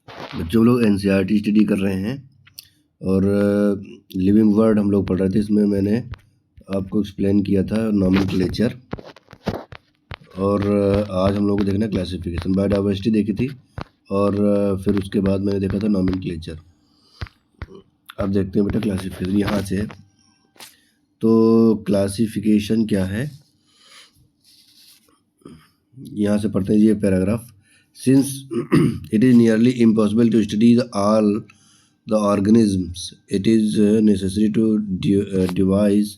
बच्चों लोग NCERT study कर रहे हैं और लिविंग वर्ड हम लोग पढ़ रहे थे। इसमें मैंने आपको एक्सप्लेन किया था नॉमेनक्लेचर और आज हम लोग को देखना क्लासिफिकेशन। बायोडाइवर्सिटी देखी थी और फिर उसके बाद मैंने देखा था नॉमेनक्लेचर। अब देखते हैं बेटा क्लासिफिकेशन यहाँ से। तो क्लासिफिकेशन क्या है, यहाँ से पढ़ते हैं ये paragraph. Since it is nearly impossible to study all the organisms, it is necessary to devise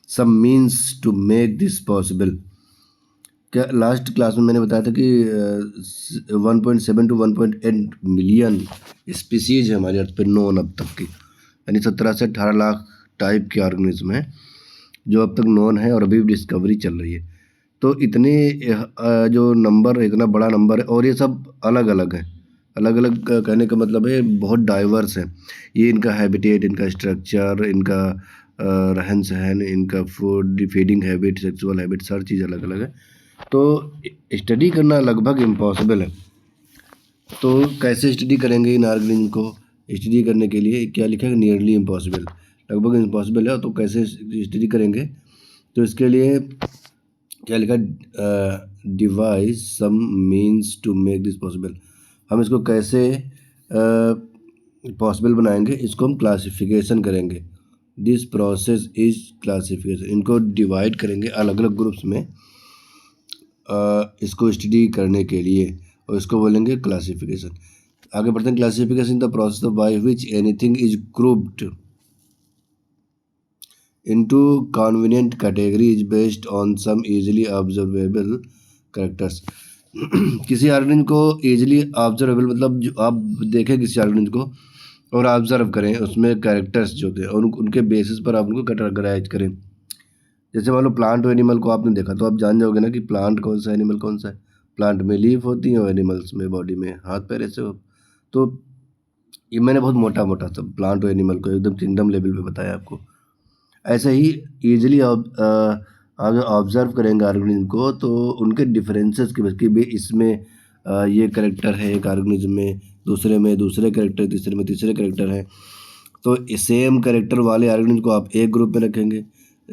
some means to make this possible। क्या लास्ट क्लास में मैंने बताया था कि 1.7 to 1.8 मिलियन स्पीसीज है हमारे अर्थ पे नोन अब तक की, यानी 17 से 18 लाख टाइप के ऑर्गेनिज्म हैं जो अब तक नोन है और अभी भी डिस्कवरी चल रही है। तो इतने जो नंबर, इतना बड़ा नंबर है और ये सब अलग अलग हैं। अलग अलग कहने का मतलब है बहुत डाइवर्स है। ये इनका हैबिटेट, इनका स्ट्रक्चर, इनका रहन सहन, इनका food feeding habit, sexual habit, हर चीज़ अलग अलग है। तो स्टडी करना लगभग इम्पॉसिबल है। तो कैसे स्टडी करेंगे इन ऑर्गेनिज्म को? स्टडी करने के लिए क्या लिखा है? नियरली इम्पॉसिबल, लगभग इम्पॉसिबल है। तो कैसे स्टडी करेंगे? तो इसके लिए क्या लिखा? Devise some means to make this possible. हम इसको कैसे पॉसिबल बनाएंगे? इसको हम क्लासिफिकेशन करेंगे। This process is classification. इनको डिवाइड करेंगे अलग अलग ग्रुप्स में इसको स्टडी करने के लिए, और इसको बोलेंगे क्लासिफिकेशन। आगे बढ़ते हैं। Classification the process by which anything is grouped into convenient categories based on some easily observable characters। किसी ऑर्गेनिज्म को इजीली ऑब्जर्वेबल मतलब जो आप देखें किसी ऑर्गेनिज्म को और ऑब्जर्व करें, उसमें कैरेक्टर्स जो होते हैं और उनके बेसिस पर आप उनको कैटेगराइज करें। जैसे मान लो प्लांट और एनिमल को आपने देखा तो आप जान जाओगे ना कि प्लांट कौन सा है, एनिमल कौन सा है। प्लांट में लीफ होती हैं और एनिमल्स में बॉडी में हाथ पैर ऐसे हो। तो ये मैंने बहुत मोटा मोटा सब प्लांट और एनिमल को एकदम किंगडम लेवल पे बताया आपको। ऐसे ही ईजिली आप ऑब्जर्व करेंगे ऑर्गेनिज्म को तो उनके डिफरेंसेस की वजह भी इसमें ये करेक्टर है एक ऑर्गेनिज्म में, दूसरे में दूसरे करेक्टर, तीसरे में तीसरे करेक्टर हैं। तो सेम करेक्टर वाले ऑर्गेनिज्म को आप एक ग्रुप में रखेंगे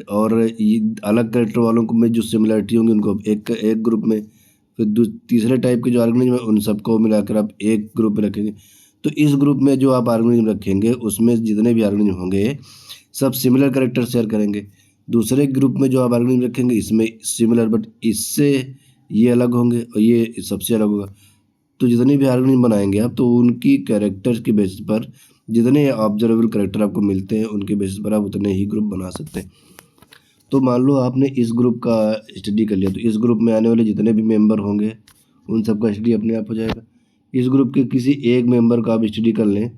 और ये अलग करेक्टर वालों को में जो सिमिलरिटी होंगी उनको आप एक ग्रुप में, फिर तीसरे टाइप के जो ऑर्गेनिज्म है उन सबको मिलाकर आप एक ग्रुप में रखेंगे। तो इस ग्रुप में जो आप ऑर्गेनिज्म रखेंगे उसमें जितने भी ऑर्गेनिज्म होंगे सब सिमिलर कैरेक्टर शेयर करेंगे। दूसरे ग्रुप में जो आप ऑर्गेनिज्म रखेंगे इसमें सिमिलर बट इससे ये अलग होंगे और ये सबसे अलग होगा। तो जितने भी ऑर्गेनिज्म बनाएंगे आप तो उनकी कैरेक्टर्स के बेसिस पर जितने ऑब्जर्वेबल कैरेक्टर आपको मिलते हैं उनके बेसिस पर आप उतने ही ग्रुप बना सकते हैं। तो मान लो आपने इस ग्रुप का स्टडी कर लिया तो इस ग्रुप में आने वाले जितने भी मेंबर होंगे उन सबका स्टडी अपने आप हो जाएगा। इस ग्रुप के किसी एक मेंबर का आप स्टडी कर लें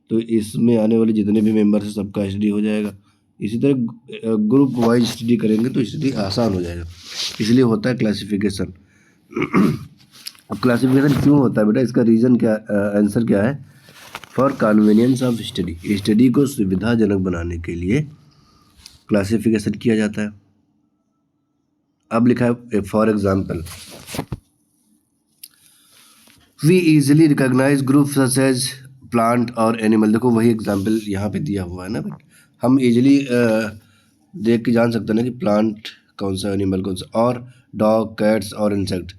तो इसमें आने वाले जितने भी मेंबर हैं सबका स्टडी हो जाएगा। इसी तरह ग्रुप वाइज स्टडी करेंगे तो स्टडी आसान हो जाएगा, इसलिए होता है क्लासिफिकेशन। अब क्लासिफिकेशन क्यों होता है बेटा? इसका रीज़न क्या, आंसर क्या है? For convenience of study, study को सुविधाजनक बनाने के लिए क्लासिफिकेशन किया जाता है। अब लिखा है for example we easily recognise group such as plant और एनिमल। देखो वही एग्जाम्पल यहाँ पे दिया हुआ है ना बट हम इजीली देख के जान सकते हैं ना कि प्लांट कौन सा, एनिमल कौन सा, और डॉग, कैट्स और इंसेक्ट।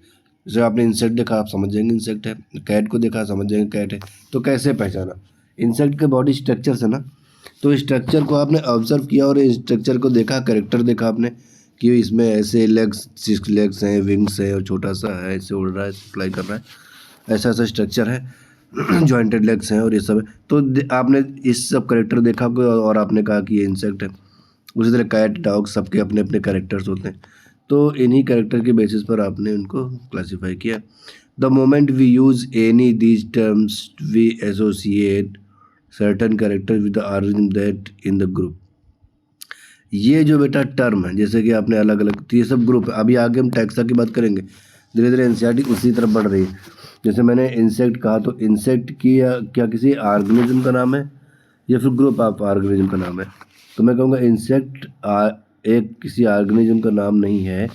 जैसे आपने इंसेक्ट देखा आप समझ जाएंगे इंसेक्ट है, कैट को देखा समझ जाएंगे कैट है। तो कैसे पहचाना? इंसेक्ट के बॉडी स्ट्रक्चर से ना, तो स्ट्रक्चर को आपने ऑब्जर्व किया और स्ट्रक्चर को देखा, कैरेक्टर देखा आपने कि इसमें ऐसे लेग्स, 6 लेग्स हैं, विंग्स है और छोटा सा है, ऐसे उड़ रहा है, फ्लाई कर रहा है, ऐसा ऐसा स्ट्रक्चर है, जॉइंटेड लेग्स हैं और ये सब है। तो आपने इस सब कैरेक्टर देखा और आपने कहा कि ये इंसेक्ट है। उसी तरह कैट, डॉग सबके अपने अपने कैरेक्टर्स होते हैं। तो इन्हीं कैरेक्टर के बेसिस पर आपने उनको क्लासीफाई किया। The moment we use any these terms we associate certain character with the organism that in the group. ये जो बेटा टर्म है जैसे कि आपने अलग अलग, तो ये सब ग्रुप है। अभी आगे हम टैक्सा की बात करेंगे। धीरे धीरे एनसीईआरटी उसी तरफ बढ़ रही है। जैसे मैंने इंसेक्ट कहा तो इंसेक्ट की क्या किसी ऑर्गेनिज्म का नाम है या फिर ग्रुप ऑफ ऑर्गेनिज्म का नाम है? तो मैं कहूँगा इंसेक्ट एक किसी ऑर्गेनिज्म का नाम नहीं है,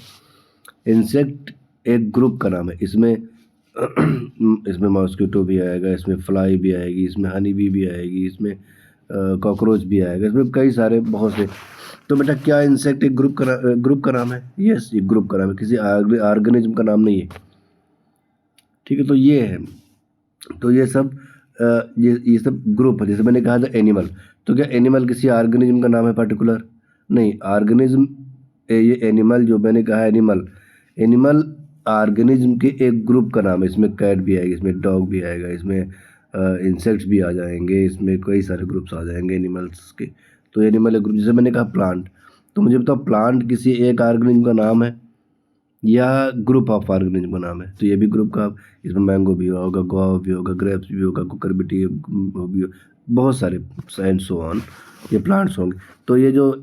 इंसेक्ट एक ग्रुप का नाम है। इसमें इसमें मॉस्किटो भी आएगा, इसमें फ्लाई भी आएगी, इसमें हनी बी भी आएगी, इसमें कॉकरोच भी आएगा, इसमें कई सारे बहुत से। तो बेटा क्या इंसेक्ट एक ग्रुप का नाम है? यस, ये ग्रुप का नाम है, किसी ऑर्गेनिज्म का नाम नहीं है। ठीक है, तो ये है, तो ये सब ये सब ग्रुप है। जैसे मैंने कहा था एनिमल, तो क्या एनिमल किसी ऑर्गेनिज्म का नाम है पर्टिकुलर? नहीं, ऑर्गेनिज्म, ये एनिमल जो मैंने कहा एनिमल, एनिमल ऑर्गेनिज्म के एक ग्रुप का नाम है। इसमें कैट भी आएगी, इसमें डॉग भी आएगा, इसमें इंसेक्ट्स भी आ जाएंगे, इसमें कई सारे ग्रुप्स आ जाएंगे एनिमल्स के। तो एनिमल एक ग्रुप। जैसे मैंने कहा प्लांट, तो मुझे बताओ प्लांट किसी एक ऑर्गेनिज्म का नाम है या ग्रुप ऑफ ऑर्गेनिज्म का नाम है? तो ये भी ग्रुप का, इसमें मैंगो भी होगा, गुआवा भी होगा, ग्रेप्स भी होगा, कुकरबिटी भी, बहुत सारे एंड सो ऑन, ये प्लांट्स होंगे। तो ये जो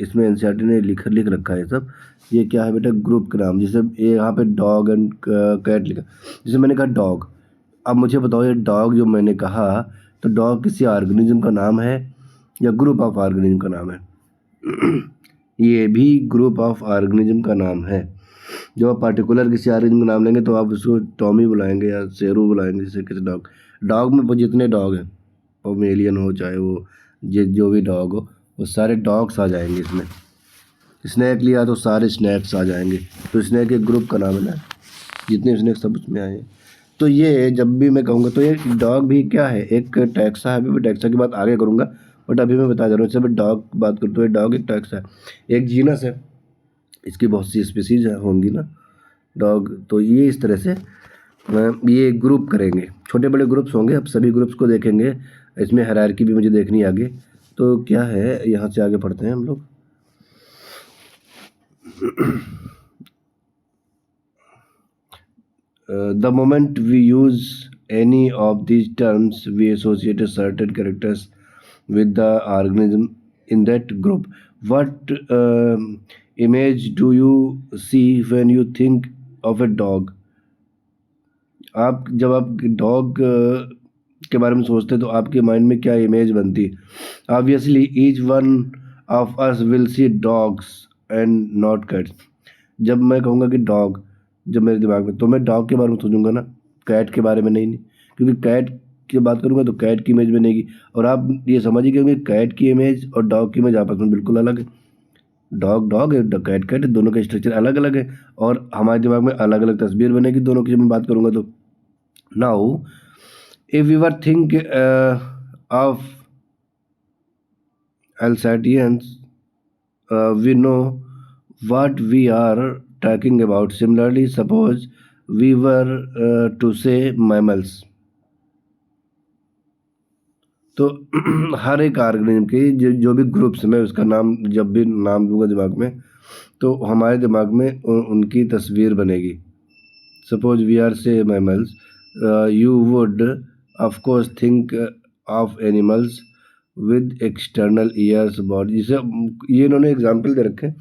इसमें एनसीईआरटी ने लिख रखा है सब, ये क्या है बेटा? ग्रुप का नाम। जैसे ये यहाँ पे डॉग एंड कैट लिखा, जैसे मैंने कहा डॉग। अब मुझे बताओ ये डॉग जो मैंने कहा, तो डॉग किसी ऑर्गेनिज्म का नाम है या ग्रुप ऑफ ऑर्गेनिज्म का नाम है? ये भी ग्रुप ऑफ ऑर्गेनिज्म का नाम है। जब आप पर्टिकुलर किसी ऑर्गेनिज्म का नाम लेंगे तो आप उसको टॉमी बुलाएंगे या शेरू बुलाएंगे, जैसे किसी डॉग। डॉग में जितने डॉग हैं, पोमेलियन हो चाहे वो जो भी डॉग हो, वो सारे डॉग्स आ जाएंगे इसमें। स्नैक लिया तो सारे स्नैक्स आ जाएंगे। तो स्नैक एक ग्रुप का नाम है ना, जितने स्नैक सब उसमें आए हैं। तो ये जब भी मैं कहूँगा तो ये डॉग भी क्या है? एक टैक्सा है। अभी मैं टैक्सा की बात आगे करूँगा, बट अभी मैं बता जा रहा हूँ। जैसे डॉग की बात करूँ तो ये डॉग एक टैक्सा है, एक जीनस है, इसकी बहुत सी स्पीसीज होंगी ना डॉग। तो ये इस तरह से ये ग्रुप करेंगे, छोटे बड़े ग्रुप्स होंगे। अब सभी ग्रुप्स को देखेंगे, इसमें हायरार्की भी मुझे देखनी है आगे। तो क्या है, यहाँ से आगे पढ़ते हैं हम लोग। The moment we use any of these terms, we associate certain characters with the organism in that group. What image do you see when you think of a dog? आप जब आप डॉग के बारे में सोचते हैं तो आपके माइंड में क्या इमेज बनती है? Obviously each one of us will see dogs and not cats. जब मैं कहूँगा कि डॉग, जब मेरे दिमाग में, तो मैं डॉग के बारे में सोचूंगा ना, कैट के बारे में नहीं। क्योंकि कैट की बात करूँगा तो कैट की इमेज बनेगी। और आप ये समझिए क्योंकि कैट की इमेज और डॉग की इमेज आपस में बिल्कुल अलग है। डॉग डॉग है, कैट कैट है, दोनों का स्ट्रक्चर अलग अलग है और हमारे दिमाग में अलग अलग तस्वीर बनेगी दोनों की जब मैं बात करूँगा तो। Now, if we were think of Alsatians, we know what we are talking about. Similarly, suppose we were to say mammals. तो हर एक ऑर्गेनिज्म के जो भी ग्रुप्स, मैं उसका नाम जब भी नाम दूंगा दिमाग में, तो हमारे दिमाग में उनकी तस्वीर बनेगी। Suppose we are say mammals, you would of course think of animals with external ears, body। जैसे ये इन्होंने एग्जाम्पल दे रखे हैं,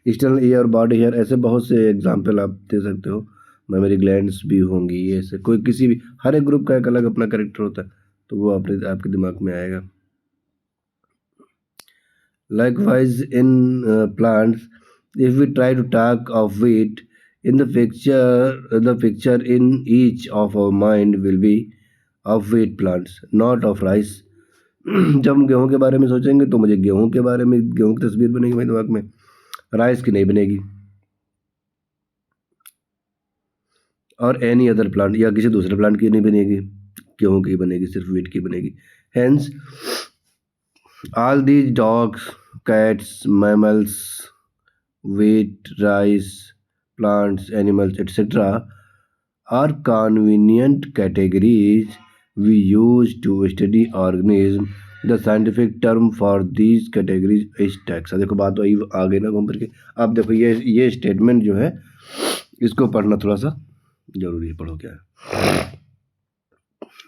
एक्सटर्नल ईयर, बॉडी हेयर, ऐसे बहुत से एग्जाम्पल आप दे सकते हो। मेमोरी ग्लैंड्स भी होंगी, ऐसे कोई किसी भी, हर एक ग्रुप का एक अलग अपना कैरेक्टर होता है, तो वो आपके दिमाग में आएगा। Likewise, in plants, if we try to talk of wheat, in the picture in each of our mind will be of wheat plants, not of rice। जब हम गेहूं के बारे में सोचेंगे तो मुझे गेहूं के बारे में, गेहूं की तस्वीर बनेगी मेरे दिमाग में, राइस की नहीं बनेगी। और एनी अदर प्लांट या किसी दूसरे प्लांट की नहीं बनेगी, गेहूं की बनेगी, सिर्फ व्हीट की बनेगी। Hence all these dogs, cats, mammals, wheat, rice, plants, animals, etc. are convenient categories we use to study organism. The scientific term for these categories is taxa। देखो बात वही आ गई ना घूम फिर के। अब देखो ये स्टेटमेंट जो है, इसको पढ़ना थोड़ा सा जरूरी है। पढ़ो क्या है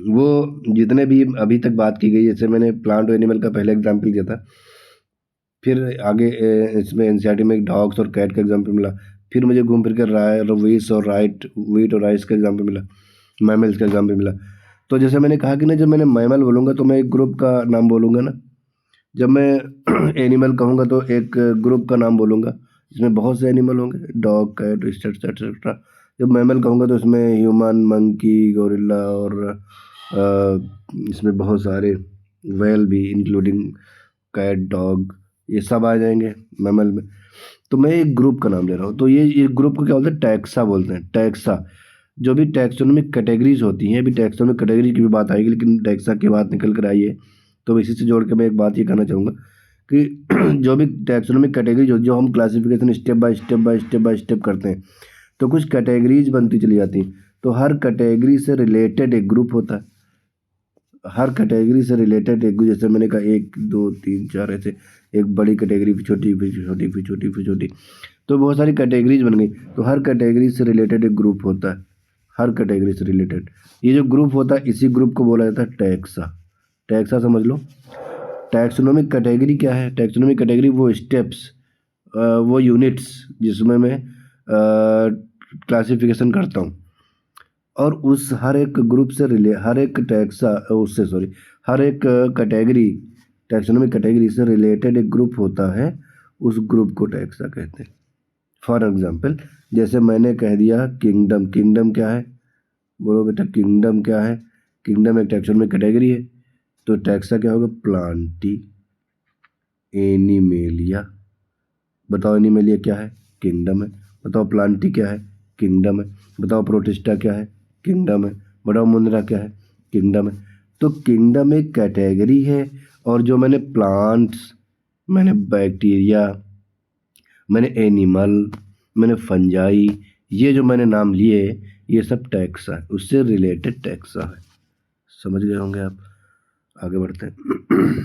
वो, जितने भी अभी तक बात की गई, जैसे मैंने प्लांट और एनिमल का पहले एग्जाम्पल दिया था, फिर आगे इसमें एनसीईआरटी में डॉग्स और कैट का एग्जाम्पल मिला, फिर मुझे घूम फिर कर वीट और राइस का एग्जाम्पल मिला, मैमल्स का एग्जाम्पल मिला। तो जैसे मैंने कहा कि ना, जब मैंने मैमल बोलूँगा तो मैं एक ग्रुप का नाम बोलूँगा ना, जब मैं एनिमल कहूँगा तो एक ग्रुप का नाम बोलूँगा जिसमें बहुत से एनिमल होंगे, डॉग, कैट, एक्सेट्रा। जब मैमल कहूँगा तो इसमें ह्यूमन, मंकी, गोरिल्ला और इसमें बहुत सारे व्हेल भी इंक्लूडिंग कैट, डॉग, ये सब आ जाएंगे मैमल में। तो मैं एक ग्रुप का नाम ले रहा हूँ, तो ये ग्रुप को क्या बोलते हैं, टैक्सा बोलते हैं। टैक्सा, जो भी टैक्सोनॉमिक कैटेगरीज होती हैं, अभी टैक्सोनॉमिक कैटेगरी की भी बात आएगी, लेकिन टैक्सा की बात निकल कर आई है, तो इसी से जोड़ के मैं एक बात ये कहना चाहूँगा कि जो भी टैक्सोनॉमिक कैटेगरी जो हम क्लासिफिकेशन स्टेप करते हैं, तो कुछ कैटेगरीज बनती चली जाती हैं। तो हर कैटेगरी से रिलेटेड एक ग्रुप होता है, हर कैटेगरी से रिलेटेड एक, जैसे मैंने कहा 1 2 3 4 ऐसे, एक बड़ी कैटेगरी, फिर छोटी, फिर छोटी, फिर छोटी, फिर छोटी, तो बहुत सारी कैटेगरीज बन गई। तो हर कैटेगरी से रिलेटेड एक ग्रुप होता है, हर कैटेगरी से रिलेटेड ये जो ग्रुप होता है, इसी ग्रुप को बोला जाता है टैक्सा। टैक्सा समझ लो। टैक्सोनॉमिक कैटेगरी क्या है? टैक्सोनॉमिक कैटेगरी वो स्टेप्स, वो यूनिट्स जिसमें मैं क्लासिफिकेशन करता हूँ, और उस हर एक ग्रुप से हर एक टैक्सा उससे सॉरी हर एक कैटेगरी, टैक्सोनॉमिक कैटेगरी से रिलेटेड एक ग्रुप होता है, उस ग्रुप को टैक्सा कहते हैं। फॉर एग्जाम्पल, जैसे मैंने कह दिया किंगडम। किंगडम क्या है? बोलो बेटा, किंगडम क्या है? किंगडम एक टैक्सोनॉमिक कैटेगरी है, तो टैक्सा क्या होगा? Plantae animalia. बताओ एनिमेलिया क्या है? किंगडम है। बताओ प्लांटी क्या है? किंगडम है। बताओ प्रोटिस्टा क्या है? किंगडम है। बताओ मुंद्रा क्या है? किंगडम है। तो किंगडम एक कैटेगरी है, और जो मैंने प्लांट्स, मैंने बैक्टीरिया, मैंने एनिमल, मैंने फंजाई, ये जो मैंने नाम लिए, ये सब टैक्सा है, उससे रिलेटेड टैक्सा है। समझ गए होंगे आप। आगे बढ़ते हैं।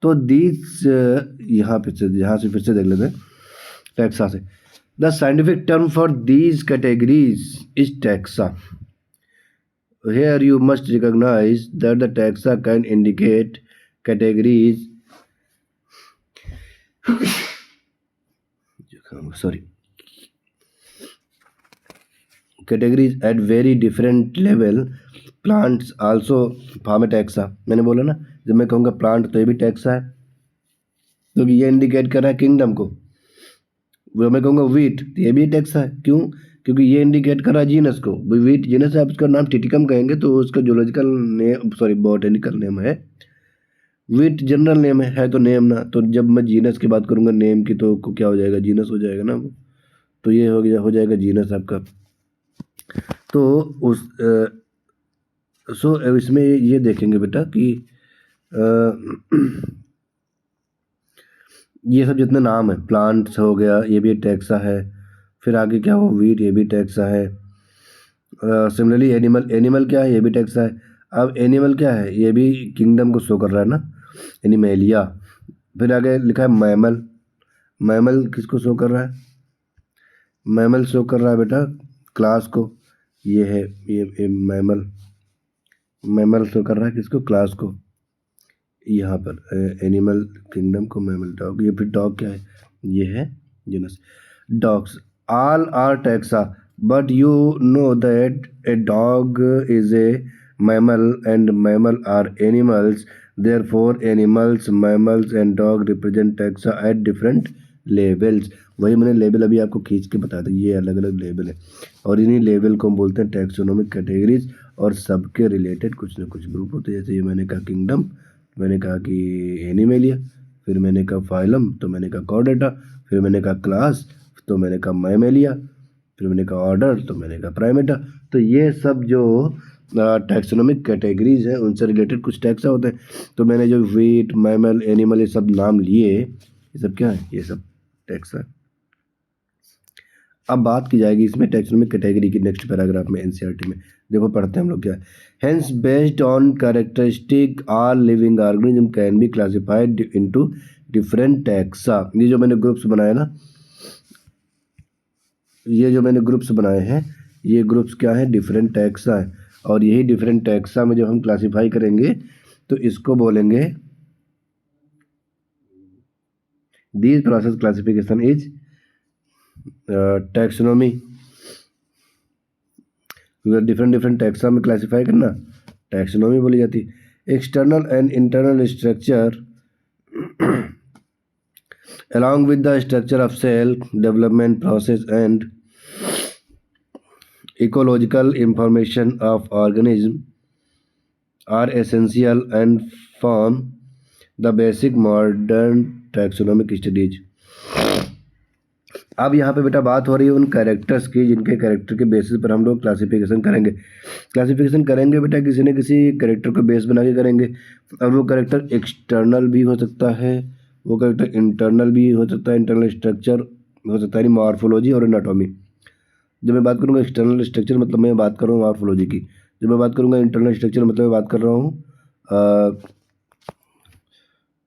तो दीज, यहाँ से फिर से देख लेते हैं टैक्सा से। The scientific term for these categories is taxa. Here you must recognize that the taxa can indicate categories categories at very different level. Plants also form a taxa. मैंने बोला ना, जब मैं कहूँगा प्लांट तो ये भी टैक्सा है, क्योंकि ये इंडिकेट कर रहा है किंगडम को। वो मैं कहूँगा वीट, तो ये भी टैक्सा है। क्यों? क्योंकि ये इंडिकेट कर रहा है जीनस को। वीट जीनस है, आप उसका नाम टिटिकम कहेंगे, तो उसका zoological name, sorry botanical name है वीट। जनरल नेम है तो नेम ना, तो जब मैं जीनस की बात करूँगा नेम की, तो क्या हो जाएगा? जीनस हो जाएगा ना। तो ये हो जाएगा जीनस आपका। तो उस इसमें ये देखेंगे बेटा कि ये सब जितने नाम है, प्लांट्स हो गया, ये भी टैक्सा है। फिर आगे क्या हो? वीट, ये भी टैक्सा है। सिमिलरली एनिमल क्या है? ये भी टैक्सा है। अब एनिमल क्या है? ये भी किंगडम को शो कर रहा है ना, एनिमेलिया। फिर आगे लिखा है मैमल। मैमल किसको शो कर रहा है? मैमल शो कर रहा है बेटा क्लास को। ये है ये मैमल। मैमल शो कर रहा है किसको? क्लास को। यहाँ पर एनिमल किंगडम को, मैमल डॉग। ये फिर डॉग क्या है? ये है genus dogs. All are taxa, but you know that a dog is a mammal and mammal are animals. Therefore animals, mammals and dog represent taxa at different levels. वही मैंने level अभी आपको खींच के बता दिया, ये अलग अलग लेवल है, और इन्हीं लेवल को हम बोलते हैं टैक्सोनॉमिक कैटेगरीज, और सबके रिलेटेड कुछ ना कुछ ग्रुप होते हैं। जैसे ये मैंने कहा किंगडम, मैंने कहा कि एनिमेलिया, फिर मैंने कहा फाइलम, तो मैंने कहा कॉर्डेटा, फिर मैंने कहा क्लास, तो मैंने कहा मैमेलिया, फिर मैंने कहा ऑर्डर, तो मैंने कहा प्राइमेटा। तो ये सब जो टैक्सोनॉमिक कैटेगरीज हैं, उनसे रिलेटेड कुछ टैक्सा होते हैं। तो मैंने जो वीट, मैमल, एनिमल, ये सब नाम लिए, ये सब क्या है? ये सब टैक्सा। अब बात की जाएगी इसमें टैक्सोनॉमिक कैटेगरी की नेक्स्ट पैराग्राफ में, एनसीईआरटी में। देखो पढ़ते हैं हम लोग क्या है। Hence based on characteristic all living organism can be classified into different taxa. ये जो मैंने ग्रुप्स बनाए ना, ये जो मैंने ग्रुप्स बनाए हैं, ये ग्रुप्स क्या है? डिफरेंट टैक्सा है। और यही डिफरेंट टैक्सा में जब हम क्लासिफाई करेंगे, तो इसको बोलेंगे this process classification is taxonomy. Different different taxa में क्लासिफाई करना टैक्सोनॉमी बोली जाती है। External and internal structure along with the structure of cell development process and ecological information of organism are essential and form the basic modern taxonomic studies। अब यहाँ पे बेटा बात हो रही है उन कैरेक्टर्स की जिनके कैरेक्टर के बेसिस पर हम लोग क्लासिफिकेशन करेंगे। क्लासिफिकेशन करेंगे बेटा किसी न किसी कैरेक्टर को बेस बना के करेंगे। अब वो कैरेक्टर एक्सटर्नल भी हो सकता है, वो कैरेक्टर इंटरनल भी हो सकता है, इंटरनल स्ट्रक्चर हो सकता है, मॉर्फोलॉजी और एनाटॉमी। जब मैं बात करूँगा एक्सटर्नल स्ट्रक्चर मतलब मैं बात कर रहा हूँ मॉर्फोलॉजी की। जब मैं बात करूँगा इंटरनल स्ट्रक्चर मतलब मैं बात कर रहा हूँ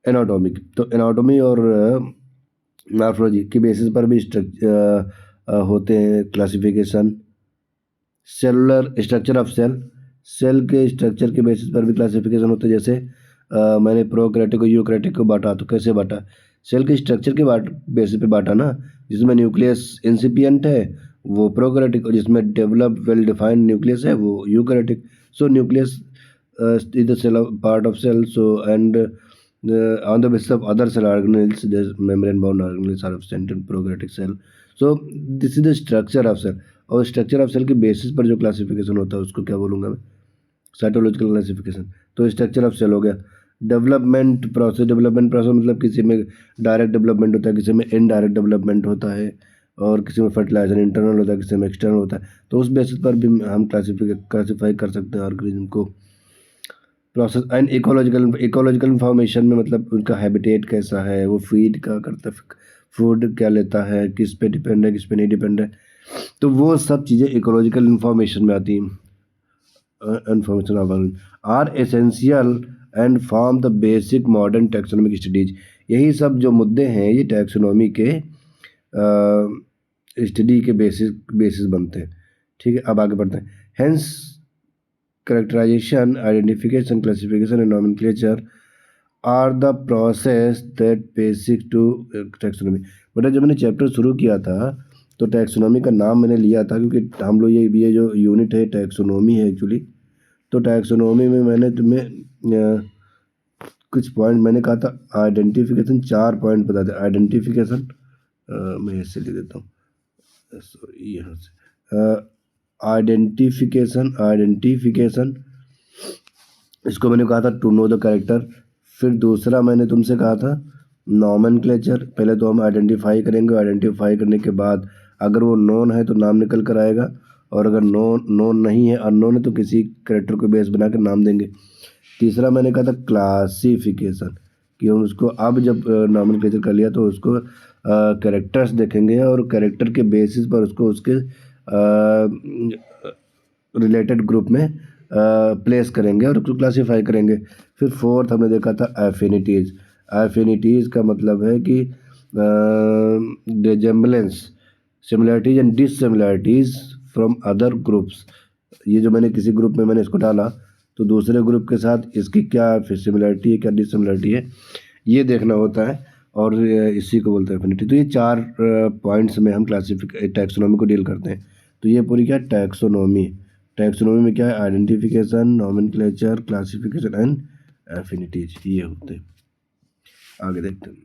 एनाटॉमी की। तो एनाटॉमी और मॉर्फोलॉजी के बेसिस पर भी होते हैं classification. Cellular structure of cell, cell के स्ट्रक्चर के बेसिस पर भी क्लासिफिकेशन होते हैं। जैसे मैंने प्रोकैरियोटिक और यूकैरियोटिक को बांटा, तो कैसे बांटा? सेल के स्ट्रक्चर के बेसिस पे बांटा ना। जिसमें न्यूक्लियस इंसिपिएंट है वो प्रोकैरियोटिक, और जिसमें डेवलप वेल डिफाइंड न्यूक्लियस है वो eukaryotic. So nucleus is the cell part of cell, so and on the basis of other cell organelles, the membrane bound organelles are absent in prokaryotic cell. So this is the structure of cell। और structure of cell के basis पर जो classification होता है उसको क्या बोलूँगा मैं? Cytological classification. तो स्ट्रक्चर ऑफ सेल हो गया। डेवलपमेंट प्रोसेस, डेवलपमेंट प्रोसेस मतलब किसी में डायरेक्ट डेवलपमेंट होता है, किसी में इनडायरेक्ट डेवलपमेंट होता है, और किसी में फर्टिलाइजर इंटरनल होता है, किसी में एक्सटर्नल होता है। तो उस बेसिस पर भी हम क्लासीफाई कर सकते हैं ऑर्गेनिज्म को। प्रोसेस एंड इकोलॉजिकल इंफॉर्मेशन में मतलब उनका हैबिटेट कैसा है, वो फीड क्या करता है, फूड क्या लेता है, किस पे डिपेंड है, किस पे नहीं डिपेंड है। तो वो सब चीज़ें इकोलॉजिकल इंफॉर्मेशन में आती हैं। Information of are essential and form the basic modern taxonomic studies. यही सब जो मुद्दे हैं ये टैक्सोनॉमी के स्टडी के बेसिस बनते हैं। ठीक है, अब आगे बढ़ते हैं। Hence characterization, identification, classification and nomenclature are the process that basic to taxonomy। बेटा जब मैंने चैप्टर शुरू किया था तो टैक्सोनॉमी का नाम मैंने लिया था क्योंकि हम लोग ये जो यूनिट है टैक्सोनॉमी है एक्चुअली। तो टैक्सोनॉमी में मैंने तुम्हें कुछ पॉइंट मैंने कहा था आइडेंटिफिकेशन, 4 पॉइंट बता दें। आइडेंटिफिकेशन मैं ऐसे लिख देता हूँ, सॉरी यहाँ से। आइडेंटिफिकेशन इसको मैंने कहा था टू नो द कैरेक्टर। फिर दूसरा मैंने तुमसे कहा था नॉमेनक्लेचर। पहले तो हम आइडेंटिफाई करेंगे, आइडेंटिफाई करने के बाद अगर वो नोन है तो नाम निकल कर आएगा, और अगर नोन नहीं है, अननोन है, तो किसी कैरेक्टर को बेस बना कर नाम देंगे। तीसरा मैंने कहा था क्लासिफिकेशन, कि हम उसको अब जब नॉमेनक्लेचर कर लिया तो उसको कैरेक्टर्स देखेंगे और कैरेक्टर के बेसिस पर उसको उसके रिलेटेड ग्रुप में प्लेस करेंगे और उसको क्लासीफाई करेंगे। फिर फोर्थ हमने देखा था एफिनिटीज़। एफिनिटीज़ का मतलब है कि resemblance, similarities and dissimilarities from other groups. ये जो मैंने किसी ग्रुप में मैंने इसको डाला तो दूसरे ग्रुप के साथ इसकी क्या सिमिलरिटी है, क्या डिससिमिलरिटी है, ये देखना होता है, और इसी को बोलते हैं एफिनिटी। तो ये 4 पॉइंट्स में हम टैक्सोनॉमी को डील करते हैं। तो ये पूरी क्या टैक्सोनॉमी। टैक्सोनॉमी में क्या है? Identification, nomenclature, classification and affinities, ये होते हैं। आगे देखते हैं।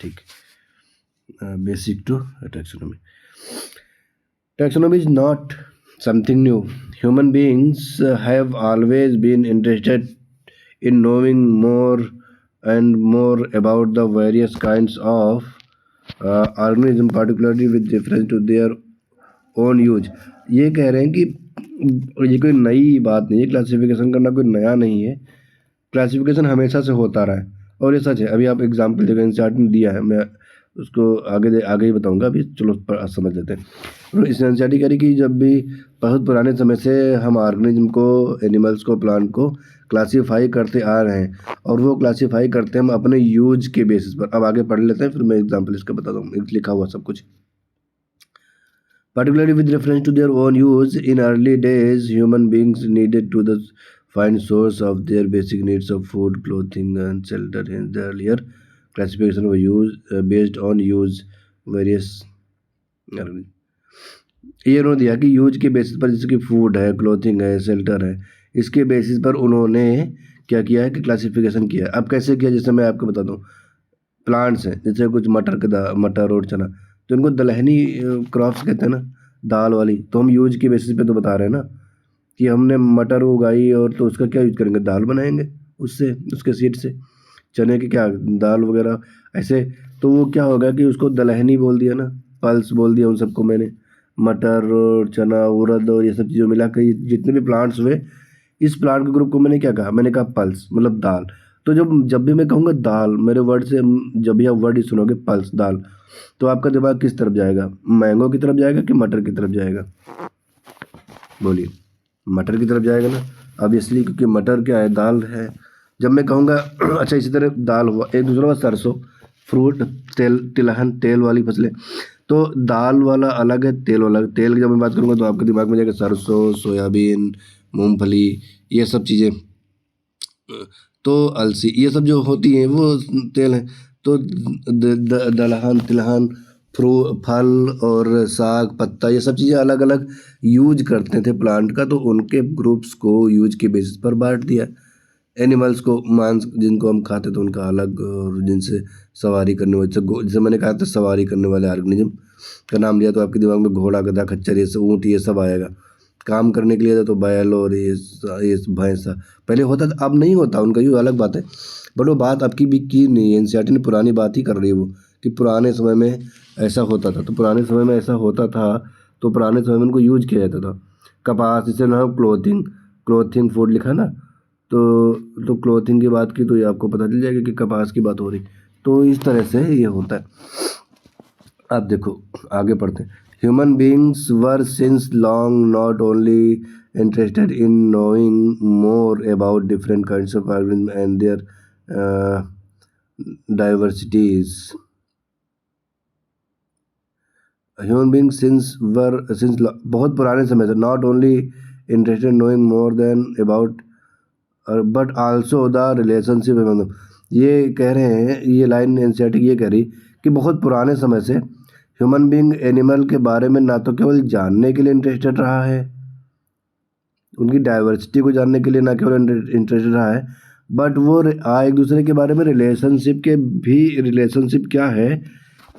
ठीक, basic to taxonomy. Taxonomy is not something new. Human beings have always been interested in knowing more and more about the various kinds of organism, particularly with reference to their own use। ये कह रहे हैं कि ये कोई नई बात नहीं है, क्लासिफिकेशन करना कोई नया नहीं है। क्लासिफिकेशन हमेशा से होता रहा है और ये सच है। अभी आप एग्जाम्पल देखो, एनसीईआरटी ने दिया है, मैं उसको आगे ही बताऊंगा, अभी चलो समझ लेते हैं। तो इस एनसीईआरटी कह रही कि जब भी बहुत पुराने समय से हम ऑर्गेनिज्म को, एनिमल्स को, प्लांट को क्लासीफाई करते आ रहे हैं, और वो क्लासीफाई करते हैं हम अपने यूज के बेसिस पर। अब आगे पढ़ लेते हैं, फिर मैं एग्जाम्पल इसका बताता हूँ, लिखा हुआ सब कुछ। Particularly with reference to their own use, in early days, human beings needed to find source of their basic needs of food, clothing, and shelter. Hence, the earlier classification was based on use various। ये उन्होंने दिया कि use के basis पर, जैसे कि food है, clothing है, शेल्टर है, इसके बेसिस पर उन्होंने क्या किया है कि क्लासिफिकेशन किया है। अब कैसे किया, जैसे मैं आपको बताता हूँ। प्लांट्स हैं, जैसे कुछ मटर और चना, तो इनको दलहनी क्रॉप्स कहते हैं ना, दाल वाली। तो हम यूज के बेसिस पे तो बता रहे हैं ना कि हमने मटर उगाई और तो उसका क्या यूज करेंगे, दाल बनाएंगे उससे, उसके सीड से। चने की क्या दाल वगैरह ऐसे, तो वो क्या होगा कि उसको दलहनी बोल दिया ना, पल्स बोल दिया उन सबको मैंने। मटर और चना उड़द और ये सब चीज़ों मिला के जितने भी प्लांट्स हुए, इस प्लांट के ग्रुप को मैंने क्या कहा, मैंने कहा पल्स, मतलब दाल। तो जब जब भी मैं कहूँगा दाल, मेरे वर्ड से जब भी आप वर्ड ही सुनोगे पल्स दाल, तो आपका दिमाग किस तरफ जाएगा, मैंगो की तरफ जाएगा कि मटर की तरफ जाएगा, बोलिए। मटर की तरफ जाएगा ना, अब इसलिए क्योंकि मटर क्या है, दाल है। जब मैं कहूँगा अच्छा, इसी तरह दाल हुआ, एक दूसरा हुआ सरसों, फ्रूट, तेल, तिलहन, तेल वाली फसलें। तो दाल वाला अलग है, तेल वाला अलग। तेल की जब मैं बात करूँगा तो आपके दिमाग में जाएगा सरसों, सोयाबीन, मूंगफली, ये सब चीज़ें। तो अलसी, ये सब जो होती हैं वो तेल हैं। तो दलहन, तिलहन, फल और साग, पत्ता, ये सब चीज़ें अलग अलग यूज करते थे प्लांट का, तो उनके ग्रुप्स को यूज के बेसिस पर बांट दिया। एनिमल्स को, मांस जिनको हम खाते तो उनका अलग, और जिनसे सवारी करने वाले, जैसे मैंने कहा था सवारी करने वाले ऑर्गेनिज्म का नाम लिया, तो आपके दिमाग में घोड़ा, गधा, खच्चर, ये सब, ऊँट, ये सब आएगा। काम करने के लिए तो बैल और ये भैंसा पहले होता था, अब नहीं होता, उनका यूँ अलग बात है। बट वो बात आपकी भी की नहीं है, एनसीईआरटी ने पुरानी बात ही कर रही है वो, कि पुराने समय में ऐसा होता था। तो पुराने समय में ऐसा होता था, तो पुराने समय में उनको यूज किया जाता था। कपास, इसे ना क्लोथिंग, क्लोथिंग फूड लिखा ना, तो क्लोथिंग की बात की तो ये आपको पता चल जाएगा कि कपास की बात हो रही। तो इस तरह से ये होता है। अब देखो आगे पढ़ते हैं। Human beings were since long not only interested in knowing more about different kinds of organism and their diversities. Human being since बहुत पुराने समय से not only interested knowing more than about but also the relationship, मतलब ये कह रहे हैं, ये लाइन एनसीईआरटी ये कह रही कि बहुत पुराने समय से ह्यूमन बींग एनिमल के बारे में ना तो केवल जानने के लिए इंटरेस्टेड रहा है, उनकी डाइवर्सिटी को जानने के लिए ना केवल इंटरेस्टेड रहा है, बट वो एक दूसरे के बारे में रिलेशनशिप के भी, रिलेशनशिप क्या है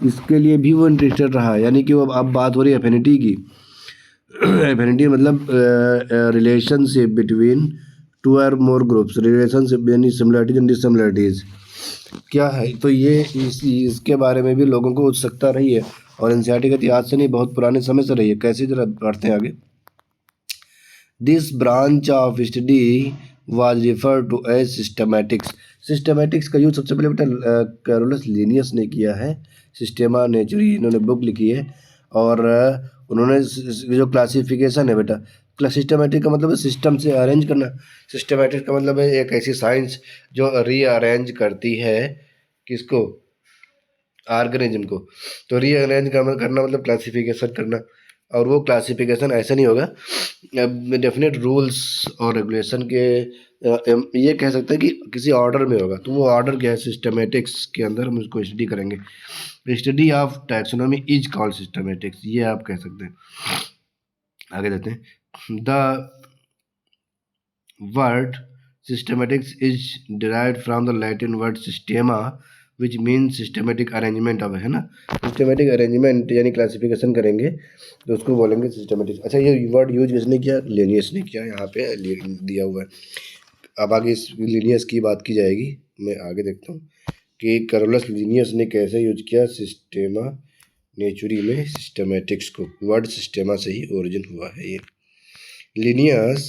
इसके लिए भी वो इंटरेस्टेड रहा है। यानी कि वो अब बात हो रही है एफिनिटी की। एफिनिटी मतलब रिलेशनशिप बिटवीन टू और मोर ग्रुप्स, रिलेशनशिप यानी सिमिलरिटीज एंड डिससिमिलरिटीज क्या है। तो ये इसके बारे में भी लोगों को उत्सुकता रही है, और एनसीईआरटी के इतिहास से नहीं, बहुत पुराने समय से रही है। कैसे, जरा पढ़ते हैं आगे। This branch of study was refer to as systematics. Systematics का यूज सबसे पहले बेटा कैरोलस लिनियस ने किया है। सिस्टेमा नेचुरी इन्होंने बुक लिखी है, और उन्होंने जो क्लासिफिकेशन है बेटा, सिस्टमैटिक का मतलब है सिस्टम से अरेंज करना। सिस्टमैटिक का मतलब है एक ऐसी साइंस जो रीअरेंज करती है किसको, ऑर्गेनिज्म को। तो रीअरेंज करना मतलब क्लासिफिकेशन करना, और वो क्लासिफिकेशन ऐसा नहीं होगा, डेफिनेट रूल्स और रेगुलेशन के, ये कह सकते हैं कि किसी ऑर्डर में होगा। तो वो ऑर्डर क्या है, सिस्टमेटिक्स के अंदर हम उसको स्टडी करेंगे। Study of taxonomy is called systematics, ये आप कह सकते हैं। आगे देते हैं। The word systematics is derived from the Latin word systema which mean systematic arrangement of, है ना। सिस्टमेटिक अरेंजमेंट यानी क्लासिफिकेशन करेंगे तो उसको बोलेंगे सिस्टमेटिक। अच्छा, ये वर्ड यूज किसने किया, लेनियस ने किया, यहाँ पे दिया हुआ है। अब आगे इस लिनियस की बात की जाएगी, मैं आगे देखता हूँ कि कैरोलस लिनियस ने कैसे यूज किया सिस्टेमा नेचुरी में सिस्टमेटिक्स को। वर्ड सिस्टेमा से ही ओरिजिन हुआ है ये। Linnaeus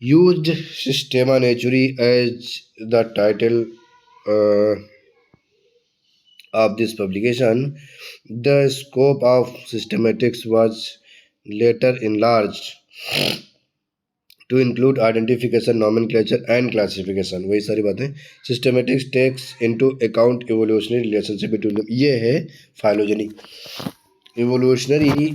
used Systema Naturae as the title of this publication. The scope of systematics was later enlarged to include identification, nomenclature and classification. वही सारी बातें। Systematics takes into account evolutionary relationship between them. ये है phylogenetic evolutionary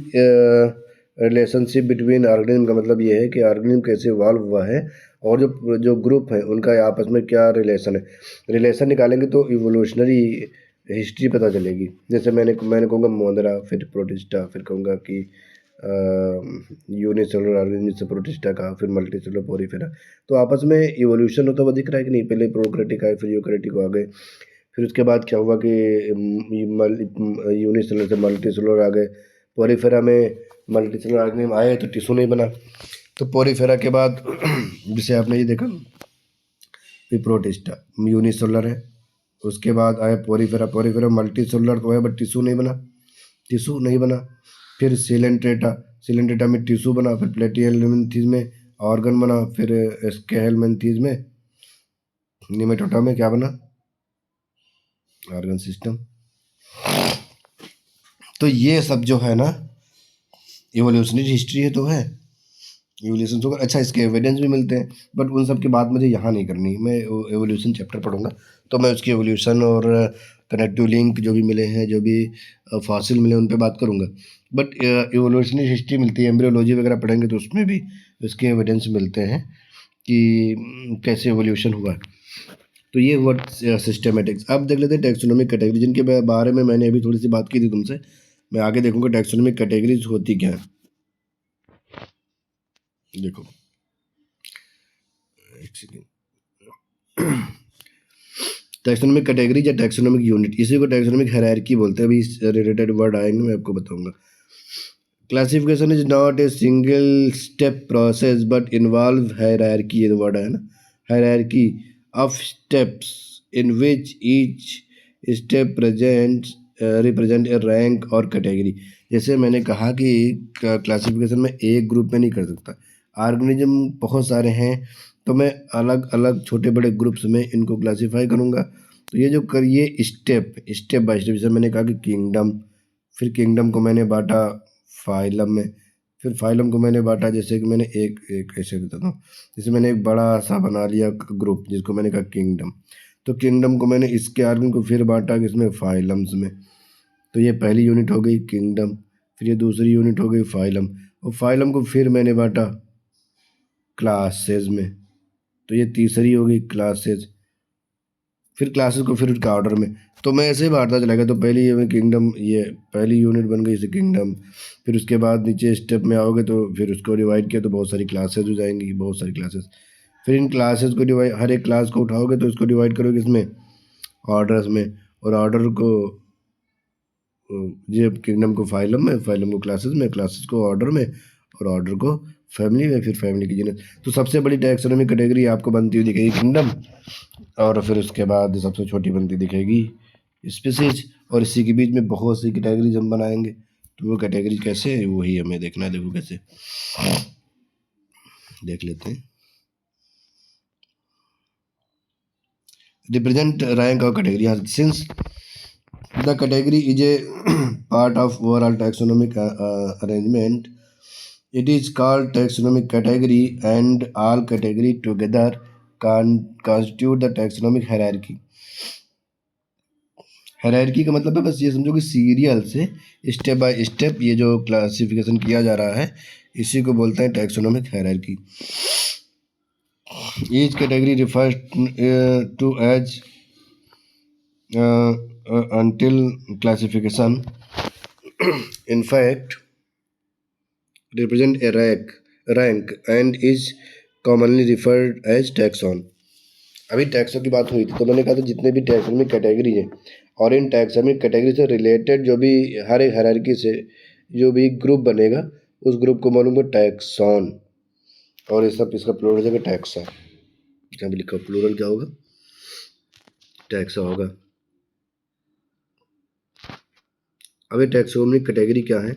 relationship between organism का मतलब ये है कि ऑर्गेनिज्म कैसे इवॉल्व हुआ है, और जो जो ग्रुप है उनका आपस में क्या रिलेशन है। रिलेशन निकालेंगे तो इवोल्यूशनरी हिस्ट्री पता चलेगी। जैसे मैंने कहूँगा मोंदरा, फिर प्रोटिस्टा, फिर कहूँगा कि यूनिसेलुलर ऑर्गेनिज्म से प्रोटिस्टा का, फिर मल्टीसेलुलर पोरीफेरा। तो आपस में इवोल्यूशन होता हुआ दिख रहा है कि नहीं। पहले प्रोकैरियोटिक आए, फिर यूकैरियोटिक आ गए। फिर उसके बाद क्या हुआ कि यूनिसेलुलर से मल्टीसेलुलर आ गए। पोरीफेरा में मल्टीसेलुलर ऑर्गेनिज्म आए तो टिश्यू नहीं बना। तो पोरीफेरा के बाद जिसे आपने ये देखा प्रोटिस्टा यूनिसेलुलर है। उसके बाद आया पोरीफेरा, पोरीफेरा मल्टीसेलुलर तो है बट टिश्यू नहीं बना, टिश्यू नहीं बना। फिर सिलेंट्रेटा, सिलेंट्रेटा में टिश्यू बना। फिर प्लेटिहेल्मिन्थेस में ऑर्गन बना। फिर स्केहेल्मिन्थेस में निमेटोडा में क्या बना, ऑर्गन सिस्टम। तो ये सब जो है ना इवोल्यूशनरी हिस्ट्री है तो है इवोल्यूशन तो। अच्छा इसके एविडेंस भी मिलते हैं बट उन सब की बात मुझे यहाँ नहीं करनी। मैं एवोल्यूशन चैप्टर पढ़ूंगा तो मैं उसकी एवोल्यूशन और कनेक्टिव लिंक जो भी मिले हैं, जो भी फॉसिल मिले, उन पे बात करूंगा। बट इवोल्यूशनरी हिस्ट्री मिलती है, एम्ब्रियोलॉजी वगैरह पढ़ेंगे तो उसमें भी उसके एविडेंस मिलते हैं कि कैसे एवोल्यूशन हुआ। तो ये हुआ सिस्टमेटिक्स। अब देख लेते हैं टैक्सोनॉमिक कैटेगरी, जिनके बारे में मैंने अभी थोड़ी सी बात की थी तुमसे। मैं आगे देखूंगा टैक्सोनॉमिक कैटेगरीज होती क्या है। देखो टैक्सोनॉमिक कैटेगरी या टैक्सोनॉमिक यूनिट, इसी को टैक्सोनॉमिक हायरार्की बोलते हैं। अभी रिलेटेड वर्ड आएंगे, मैं आपको बताऊंगा। Classification is not a single step process but involve hierarchy, ये वर्ड है ना, hierarchy of steps in which each step represent A rank और कैटेगरी। जैसे मैंने कहा कि क्लासिफिकेशन में एक ग्रुप में नहीं कर सकता, ऑर्गेनिज्म बहुत सारे हैं तो मैं अलग अलग छोटे बड़े ग्रुप्स में इनको क्लासीफाई करूँगा। तो ये जो करिए स्टेप बाय स्टेप, जैसे मैंने कहा कि किंगडम, फिर किंगडम को मैंने बांटा फाइलम में, फिर फाइलम को मैंने बांटा, जैसे कि मैंने एक ऐसे बताता हूँ, जैसे मैंने एक बड़ा सा बना लिया ग्रुप जिसको मैंने कहा किंगडम। तो किंगडम को मैंने इसके आर्गन को फिर बांटा किसमें, फाइलम्स में। तो ये पहली यूनिट हो गई किंगडम। फिर ये दूसरी यूनिट हो गई फाइलम, और फाइलम को फिर मैंने बांटा क्लासेज में। तो ये तीसरी हो गई क्लासेज। फिर क्लासेस को फिर उसका ऑर्डर में। तो मैं ऐसे ही बांटता चला गया। तो पहली ये किंगडम, ये पहली यूनिट बन गई इसे किंगडम। फिर उसके बाद नीचे स्टेप में आओगे तो फिर उसको डिवाइड किया तो बहुत सारी क्लासेस हो जाएंगी, बहुत सारी क्लासेस। फिर इन क्लासेस को डिवाइड, हर एक क्लास को उठाओगे तो इसको डिवाइड करोगे इसमें ऑर्डर्स में, और ऑर्डर को ये किंगडम को फाइलम में, फाइलम को क्लासेस में, क्लासेस को ऑर्डर में, और ऑर्डर को फैमिली में, फिर फैमिली की जीनस। तो सबसे बड़ी टैक्सोनॉमिक कैटेगरी आपको बनती हुई दिखेगी किंगडम, और फिर उसके बाद सबसे छोटी बनती दिखेगी स्पीसीज, और इसी के बीच में बहुत सी कैटेगरीज हम बनाएंगे। तो वो कैटेगरी कैसे है वही हमें देखना है। देखो कैसे देख लेते हैं। रिप्रेजेंट रैंक और category, since the category is a part of overall taxonomic arrangement, it is called taxonomic category and all category together constitute the taxonomic hierarchy। Hierarchy का मतलब है बस ये समझो कि सीरियल से स्टेप बाय स्टेप ये जो क्लासिफिकेशन किया जा रहा है इसी को बोलते हैं taxonomic hierarchy. Each category refers to as until classification in fact represent a rank and is commonly referred as taxon। अभी टैक्सों की बात हुई थी तो मैंने कहा था जितने भी टैक्सोनॉमिक कैटेगरी हैं और इन टैक्सोनॉमिक कैटेगरी से रिलेटेड जो भी हर एक हायरार्की से जो भी ग्रुप बनेगा उस ग्रुप को मालूम है टैक्सॉन, और ये सब इसका प्लूरल हो जाएगा टैक्सा। जहाँ भी लिखा प्लूरल क्या होगा, टैक्सा होगा। अभी टैक्सोनॉमिक कैटेगरी क्या है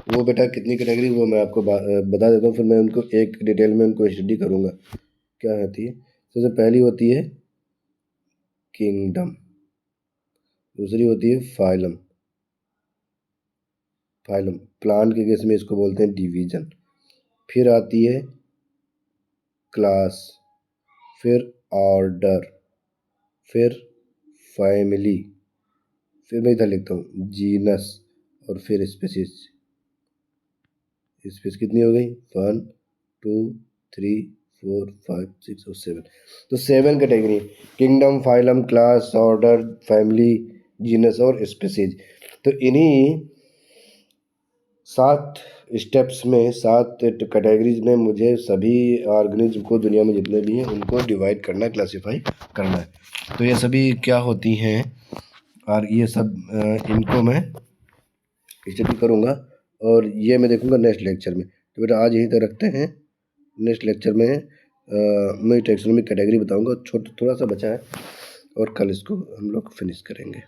वो बेटा कितनी कैटेगरी वो मैं आपको बता देता हूँ, फिर मैं उनको एक डिटेल में उनको स्टडी करूँगा। क्या होती है, सबसे पहली होती है किंगडम, दूसरी होती है फाइलम, फाइलम प्लांट के केस में इसको बोलते हैं डिवीजन। फिर आती है क्लास, फिर ऑर्डर, फिर फैमिली, फिर मैं इधर लिखता हूँ जीनस, और फिर स्पीसीज। स्पीसीज कितनी हो गई, 1 2 3 4 5 6 और 7। तो 7 category, kingdom, phylum, class, order, family, genus और स्पीसीज। तो इन्हीं 7 स्टेप्स में 7 कैटेगरीज में मुझे सभी ऑर्गेनिज्म को दुनिया में जितने भी हैं उनको डिवाइड करना है, क्लासीफाई करना है। तो ये सभी क्या होती हैं और ये सब इनको मैं स्टडी करूँगा और ये मैं देखूँगा नेक्स्ट लेक्चर में। तो बेटा आज यहीं तक रखते हैं। नेक्स्ट लेक्चर में मैं टैक्सोनॉमी कैटेगरी बताऊँगा, थोड़ा सा बचा है और कल इसको हम लोग फिनिश करेंगे।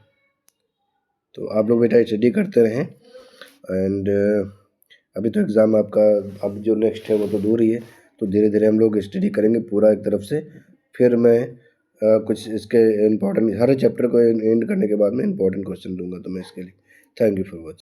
तो आप लोग बेटा स्टडी करते रहें एंड अभी तो एग्ज़ाम आपका अब जो नेक्स्ट है वो तो दूर ही है, तो धीरे धीरे हम लोग स्टडी करेंगे पूरा एक तरफ से। फिर मैं कुछ इसके इम्पोर्टेंट हर चैप्टर को एंड करने के बाद में इम्पोर्टेंट क्वेश्चन दूंगा तो मैं इसके लिए। Thank you for watching.